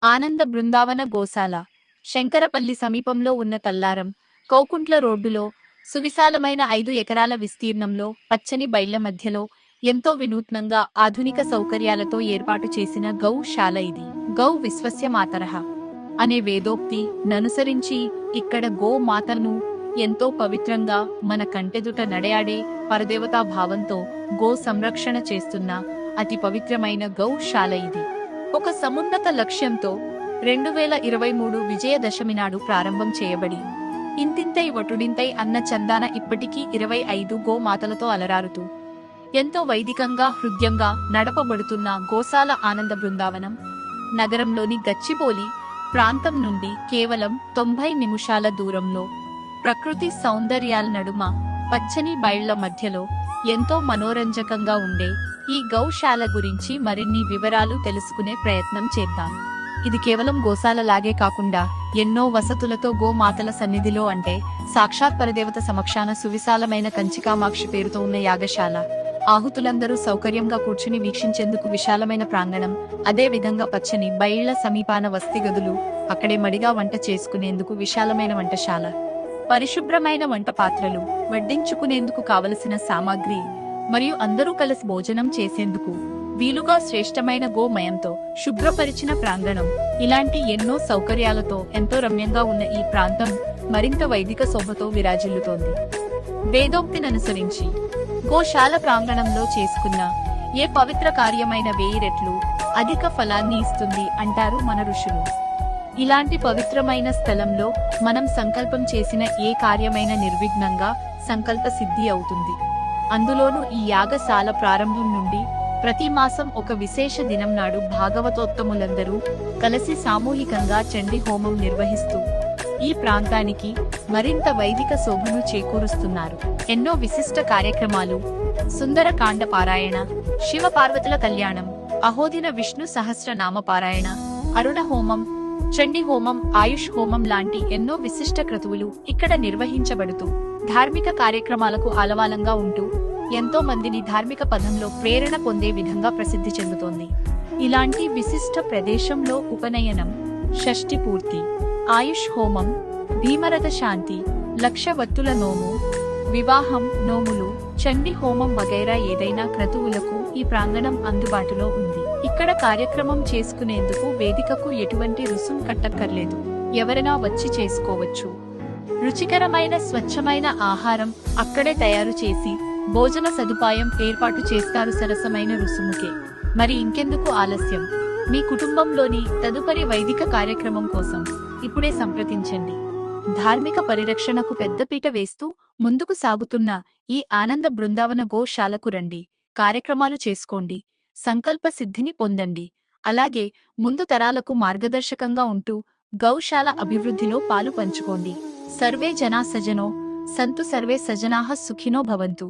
ఆనంద బృందావన గోశాల శంకరపల్లి సమీపంలో ఉన్న తల్లారం కౌకుంట్ల రోడ్డులో సువిశాలమైన 5 ఎకరాల విస్తీర్ణంలో పచ్చని బైళ్ల మధ్యలో ఎంతో వినూత్నంగా ఆధునిక సౌకర్యాలతో ఏర్పాటు చేసిన గౌశాల ఇది. గౌ విశ్వస్య మాతరః అనే వేదోక్తి ననుసరించి ఇక్కడ గో మాతను ఎంతో పవిత్రంగా మన కంటెదుట నడయాడే పరదేవతా భావంతో గో సంరక్షణ చేస్తున్న అతి పవిత్రమైన గౌశాల ఇది. ఒక సమున్నత లక్ష్యంతో 2023 విజయదశమి నాడు ప్రారంభం చేయబడి ఇంతింతై వటుడింతై అన్న చందాన ఇప్పటికీ 25 గోమాతలతో అలరారుతూ ఎంతో వైదికంగా హృద్యంగా నడపబడుతున్న గోశాల ఆనంద బృందావనం నగరంలోని గచ్చిబౌలి ప్రాంతం నుండి కేవలం 90 నిమిషాల దూరంలో ప్రకృతి సౌందర్యాల నడుమ పచ్చని బయళ్ల మధ్యలో ఎంతో మనోరంజకంగా ఉండే ఈ గౌశాల గురించి మరిన్ని వివరాలు తెలుసుకునే ప్రయత్నం చేద్దాం. ఇది కేవలం గోశాల లాగే కాకుండా ఎన్నో వసతులతో గోమాతల సన్నిధిలో అంటే సాక్షాత్ పరదేవత సమక్షాన సువిశాలమైన కంచికామాక్షి పేరుతో ఉన్న యాగశాల. ఆహుతులందరూ సౌకర్యంగా కూర్చుని వీక్షించేందుకు విశాలమైన ప్రాంగణం, అదే విధంగా పచ్చని బయళ్ల సమీపాన వసతి గదులు, అక్కడే మడిగా వంట చేసుకునేందుకు విశాలమైన వంటశాల, పరిశుభ్రమైన వంట పాత్రలు, వడ్డించుకునేందుకు కావలసిన సామాగ్రి మరియు అందరూ కలిసి భోజనం చేసేందుకు వీలుగా శ్రేష్టమైన గోమయంతో శుభ్రపరిచిన ప్రాంగణం, ఇలాంటి ఎన్నో సౌకర్యాలతో ఎంతో రమ్యంగా ఉన్న ఈ ప్రాంతం మరింత వైదిక శోభతో విరాజిల్లుతోంది. వేదోక్తిననుసరించి గోశాల ప్రాంగణంలో చేసుకున్న ఏ పవిత్ర కార్యమైన 1000 రెట్లు అధిక ఫలాన్ని ఇస్తుంది అంటారు మన ఋషులు. ఇలాంటి పవిత్రమైన స్థలంలో మనం సంకల్పం చేసిన ఏ కార్యమైన నిర్విఘ్నంగా సంకల్ప సిద్ధి అవుతుంది. అందులోనూ ఈ యాగశాల ప్రారంభం నుండి ప్రతి మాసం ఒక విశేష దినం నాడు భాగవతోత్తములందరూ కలిసి సామూహికంగా చండీ హోమం నిర్వహిస్తూ ఈ ప్రాంతానికి మరింత వైదిక శోభను చేకూరుస్తున్నారు. ఎన్నో విశిష్ట కార్యక్రమాలు, సుందరకాండ పారాయణ, శివ పార్వతుల కళ్యాణం, అహోదిన విష్ణు సహస్రనామ పారాయణ, అరుణ హోమం, చండీ హోమం, ఆయుష్ హోమం లాంటి ఎన్నో విశిష్ట క్రతువులు ఇక్కడ నిర్వహించబడుతూ ధార్మిక కార్యక్రమాలకు ఆలవాలంగా ఉంటూ ఎంతో మందిని ధార్మిక పదంలో ప్రేరణ పొందే విధంగా ప్రసిద్ధి చెందుతోంది. ఇలాంటి విశిష్ట ప్రదేశంలో ఉపనయనం, షష్ఠి పూర్తి, ఆయుష్ హోమం, భీమరథ శాంతి, లక్ష వత్తుల నోము, వివాహం, నోములు, చండీ హోమం వగైరా ఏదైనా క్రతువులకు ఈ ప్రాంగణం అందుబాటులో ఉంది. ఇక్కడ కార్యక్రమం చేసుకునేందుకు వేదికకు ఎటువంటి రుసుం కట్టక్కర్లేదు. ఎవరైనా వచ్చి చేసుకోవచ్చు. రుచికరమైన స్వచ్ఛమైన ఆహారం అక్కడే తయారు చేసి భోజన సదుపాయం ఏర్పాటు చేస్తారు సరసమైన రుసుముకే. మరి ఇంకెందుకు ఆలస్యం? మీ కుటుంబంలోని తదుపరి వైదిక కార్యక్రమం కోసం ఇప్పుడే సంప్రదించండి. ధార్మిక పరిరక్షణకు పెద్దపీట వేస్తూ ముందుకు సాగుతున్న ఈ ఆనంద బృందావన గోశాలకు రండి, కార్యక్రమాలు చేసుకోండి, సంకల్ప సిద్ధిని పొందండి. అలాగే ముందు తరాలకు మార్గదర్శకంగా ఉంటూ గౌశాల అభివృద్ధిలో పాలు పంచుకోండి. సర్వే జనా సజనో సంతు, సర్వే సజనాః సుఖినో భవంతు.